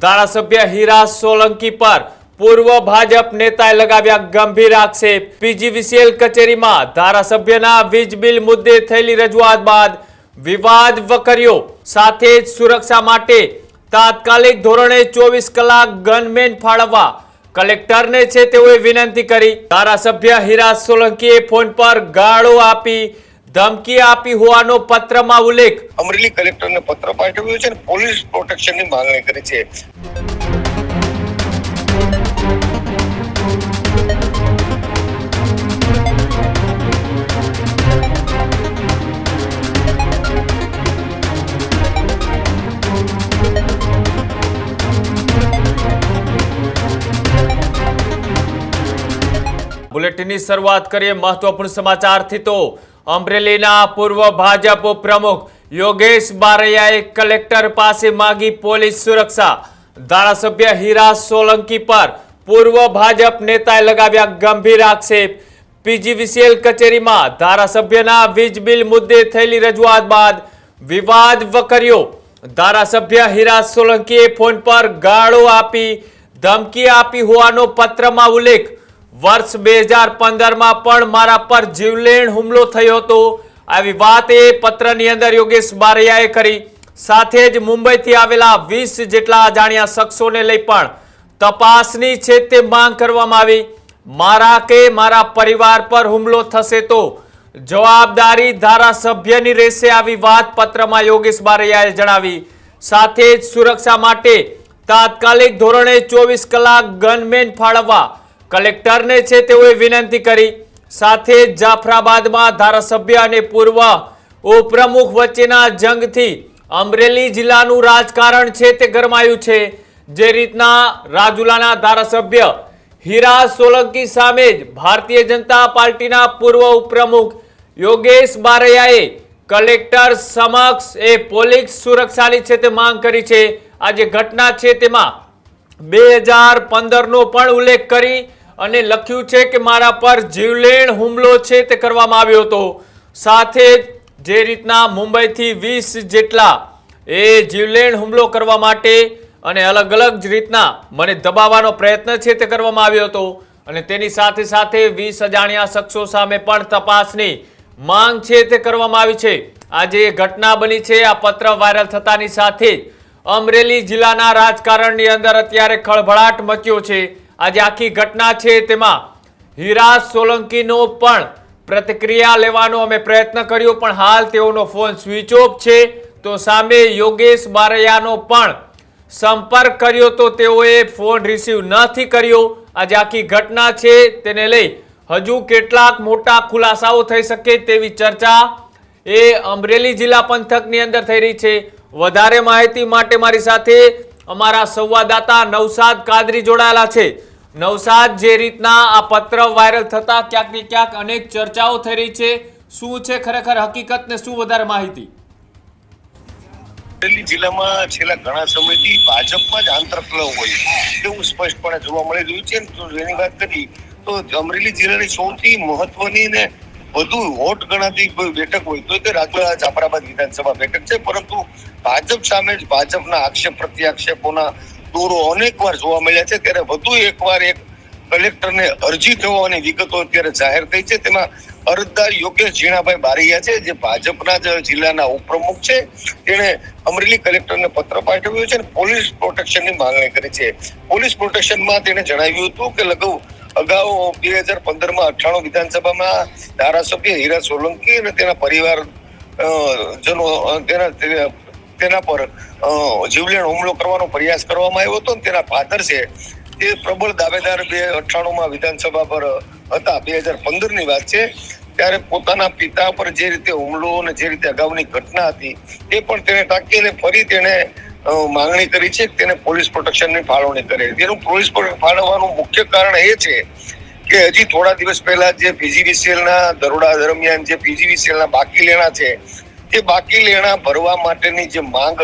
ધારાસભ્ય હીરા સોલંકી પર પૂર્વ ભાજપ નેતાએ લગાવ્યા ગંભીર આક્ષેપ। પીજીવીસીએલ કચેરીમાં ધારાસભ્યના વીજ બિલ મુદ્દે થયેલી રજૂઆત બાદ વિવાદ વકર્યો। સાથે જ સુરક્ષા માટે તાત્કાલિક ધોરણે 24 કલાક ગનમેન ફાળવવા કલેક્ટરને છે તેઓએ વિનંતી કરી। ધારાસભ્ય હીરા સોલંકીએ ફોન પર ગાળો આપી ધમકી આપી હોવાનો પત્રમાં ઉલ્લેખ। અમરેલી કલેક્ટરને પત્ર પાઠવ્યો છે અને પોલીસ પ્રોટેક્શનની માંગણી કરી છે। બુલેટિનની શરૂઆત કરીએ મહત્વપૂર્ણ સમાચારથી। તો અમરેલીના પૂર્વ ભાજપ પ્રમુખ યોગેશ બારૈયાએ કલેક્ટર પાસે માંગી પોલીસ સુરક્ષા। ધારાસભ્ય હીરા સોલંકી પર પૂર્વ ભાજપ નેતાએ લગાવ્યા ગંભીર આક્ષેપ। પીજીવીસીએલ કચેરીમાં ધારાસભ્યના વીજ બિલ મુદ્દે થયેલી રજૂઆત બાદ વિવાદ વકર્યો। ધારાસભ્ય હીરા સોલંકીએ ફોન પર ગાળો આપી ધમકી આપી હોવાનો પત્રમાં ઉલ્લેખ। વર્ષ 2015માં પણ મારા પર જીવલેણ હુમલો થયો હતો, આવી વાત એ પત્રની અંદર યોગેશ બારૈયાએ કરી। સાથે જ મુંબઈથી આવેલા 20 જેટલા અજાણ્યા શખ્સોને લઈ પણ તપાસની છે તે માંગ કરવામાં આવી। મારા કે મારા પરિવાર પર હુમલો થશે તો જવાબદારી ધારાસભ્યની રહેશે, આવી વાત પત્રમાં યોગેશ બારૈયાએ જણાવી। સાથે જ સુરક્ષા માટે તાત્કાલિક ધોરણે 24 કલાક ગનમેન ફાળવવા કલેક્ટરને છે તેઓએ વિનંતી કરી। સાથે જાફરાબાદમાં ધારાસભ્ય અને પૂર્વ ઉપપ્રમુખ વચ્ચેના જંગથી અમરેલી જિલ્લાનું રાજકારણ છે તે ગરમાયું છે। જે રીતના રાજુલાના ધારાસભ્ય હીરા સોલંકી સામે જ ભારતીય જનતા પાર્ટીના પૂર્વ ઉપપ્રમુખ યોગેશ બારૈયાએ કલેક્ટર સમક્ષ પોલીસ સુરક્ષાની છે તે માંગ કરી છે। આ જે ઘટના છે તેમાં 2015નો પણ ઉલ્લેખ કરી અને લખ્યું છે કે મારા પર જીવલેણ હુમલો છે તે કરવામાં આવ્યો હતો। સાથે જ જે રીતના મુંબઈથી 20 જેટલા જીવલેણ હુમલો કરવા માટે અને અલગ અલગ જ રીતના મને દબાવવાનો પ્રયત્ન છે તે કરવામાં આવ્યો હતો અને તેની સાથે સાથે 20 અજાણ્યા શખ્સો સામે પણ તપાસની માંગ છે તે કરવામાં આવી છે। આજે ઘટના બની છે, આ પત્ર વાયરલ થતાની સાથે જ અમરેલી જિલ્લાના રાજકારણની અંદર અત્યારે ખળભળાટ મચ્યો છે। આજે આખી ઘટના છે તેમાં હીરા સોલંકીનો પણ પ્રતિક્રિયા લેવાનો અમે પ્રયત્ન કર્યો, પણ હાલ તેઓનો ફોન સ્વિચ ઓફ છે। તો સામે યોગેશ બારૈયાનો પણ સંપર્ક કર્યો તો તેઓએ ફોન રિસીવ નથી કર્યો। આજે આખી ઘટના છે તેને લઈ હજુ કેટલાક મોટા ખુલાસાઓ થઈ શકે તેવી ચર્ચા અમરેલી જિલ્લા પંથકની અંદર થઈ રહી છે। વધારે માહિતી માટે મારી સાથે અમારા સંવાદદાતા નવસાદ કાદરી જોડાયેલા છે। નવસાદ, જે રીતના આ પત્ર વાયરલ થતા ક્યાંક ને ક્યાંક અનેક ચર્ચાઓ થઈ રહી છે, શું છે ખરેખર હકીકત ને શું વધારે માહિતી? અમરેલી જિલ્લામાં છેલ્લા ઘણા સમયથી ભાજપમાં જ આંતરકલહ હોય તેવું સ્પષ્ટપણે જોવા મળી રહ્યું છે। તો એની વાત કરી તો અમરેલી જિલ્લાની સૌથી મહત્વની ને વધુ હોટ ગણાતી કોઈ બેઠક હોય તો તે રાજુલા જાફરાબાદ વિધાનસભા બેઠક છે, પરંતુ ભાજપ સામે જ ભાજપના આક્ષેપ પ્રત્યાક્ષેપોના દોરો અનેકવાર જોવા મળ્યા છે। ત્યારે વધુ એકવાર એક કલેક્ટરને અરજી થવાની વિગતો અત્યારે જાહેર થઈ છે। તેમાં અરજદાર યોગેશ ઝીણાભાઈ બારૈયા છે, જે ભાજપના જ જિલ્લાના ઉપપ્રમુખ છે। તેણે અમરેલી કલેક્ટરને પત્ર પાઠવ્યો છે અને પોલીસ પ્રોટેક્શનની માંગણી કરી છે। પોલીસ પ્રોટેક્શનમાં તેણે જણાવ્યું હતું કે અગાઉ 2015માં 98 વિધાનસભામાં ધારાસભ્ય હીરા સોલંકી અને તેના પરિવાર તેના પર જીવલેણ હુમલો કરવાનો પ્રયાસ કરવામાં આવ્યો હતો। તેના ફાધર છે તે પ્રબળ દાવેદાર 2098માં વિધાનસભા પર હતા। 2015ની વાત છે, ત્યારે પોતાના પિતા પર જે રીતે હુમલો અને જે રીતે અગાઉની ઘટના હતી તે પણ તેને ટાંકીને ફરી તેને માંગણી કરી છે કે તેને પોલીસ પ્રોટેક્શનની ફાળવણી કરે। તેનું પોલીસ ફાળવવાનું મુખ્ય કારણ એ છે કે હજી થોડા દિવસ પહેલા જે પીજીવીસીએલના દરોડા દરમિયાન જે પીજીવીસીએલના બાકી લેણા છે તે બાકી લેણા ભરવા માટેની જે માંગ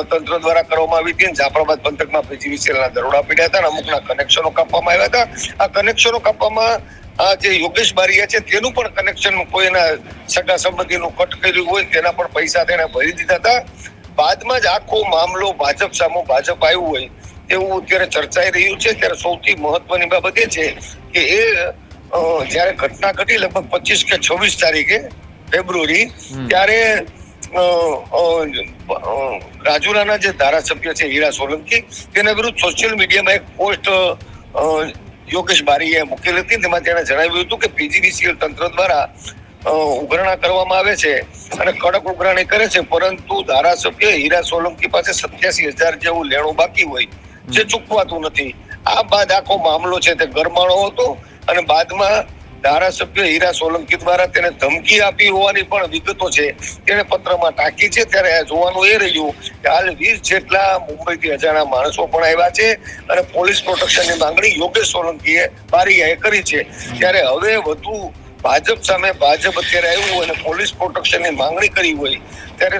તંત્ર દ્વારા કરવામાં આવી હતી। જાફરાબાદ પંથકમાં પીજીવીસીએલના દરોડા પડ્યા હતા અને અમુકના કનેક્શનો કાપવામાં આવ્યા હતા। આ કનેક્શનો કાપવામાં આ જે યોગેશ બારૈયા છે તેનું પણ કનેક્શન કોઈના સગા સંબંધીનું કટ કર્યું હોય તેના પણ પૈસા તેને ભરી દીધા હતા। બાદમાં જ આખો મામલો ભાજપ સામે ભાજપ આવ્યું હોય એવું અત્યારે ચર્ચાઈ રહ્યું છે. ત્યારે સૌથી મહત્વની બાબત એ છે કે જયારે ઘટના ઘટી લગભગ 25 કે 26 તારીખે ફેબ્રુઆરી, ત્યારે રાજુલાના જે ધારાસભ્ય છે હીરા સોલંકી, તેના વિરુદ્ધ સોશિયલ મીડિયામાં એક પોસ્ટ યોગેશ બારીએ મૂકેલી હતી. તેમાં તેણે જણાવ્યું હતું કે પીજીવીસીએલ તંત્ર દ્વારા ઉઘરાણા કરવામાં આવે છે અને કડક ઉઘરાણી કરે છે, પરંતુ ધારાસભ્ય હીરા સોલંકી પાસે 87,000 જેવું લેણું બાકી હોય જે ચૂકવાતું નથી. આ બાદ આખો મામલો છે તે ગરમાળો હતો અને બાદમાં ધારાસભ્ય હીરા સોલંકી દ્વારા તેને ધમકી આપી હોવાની પણ વિગતો છે, તેને પત્રમાં ટાંકી છે. ત્યારે જોવાનું એ રહ્યું કે હાલ 20 જેટલા મુંબઈથી અજાણ્યા માણસો પણ આવ્યા છે અને પોલીસ પ્રોટેક્શનની માંગણી યોગેશ સોલંકીએ બારીયાએ કરી છે. ત્યારે હવે વધુ ભાજપ સામે ભાજપ અત્યારે આવ્યું હોય અને પોલીસ પ્રોટેક્શનની માંગણી કરી હોય, ત્યારે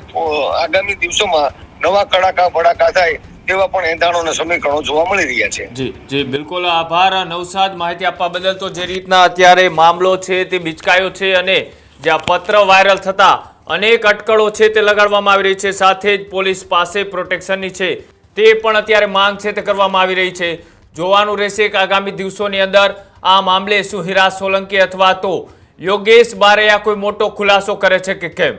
આગામી દિવસોમાં નવા કડાકા ભડાકા થાય તેવા પણ એંધાણોના સમીકરણો જોવા મળી રહ્યા છે. જી બિલકુલ, આભાર નવસાદ માહિતી આપવા બદલ. તો જે રીતના અત્યારે મામલો છે તે બિચકાયો છે અને જે આ પત્ર વાયરલ થતા અનેક અટકળો છે તે લગાડવામાં આવી રહી છે, સાથે જ પોલીસ પાસે પ્રોટેક્શનની છે તે પણ અત્યારે માંગ છે તે કરવામાં આવી રહી છે. જોવાનું રહેશે કે આગામી દિવસોની અંદર આ મામલે શું હીરા સોલંકી અથવા તો યોગેશ બારૈયા કોઈ મોટો ખુલાસો કરે છે કે કેમ.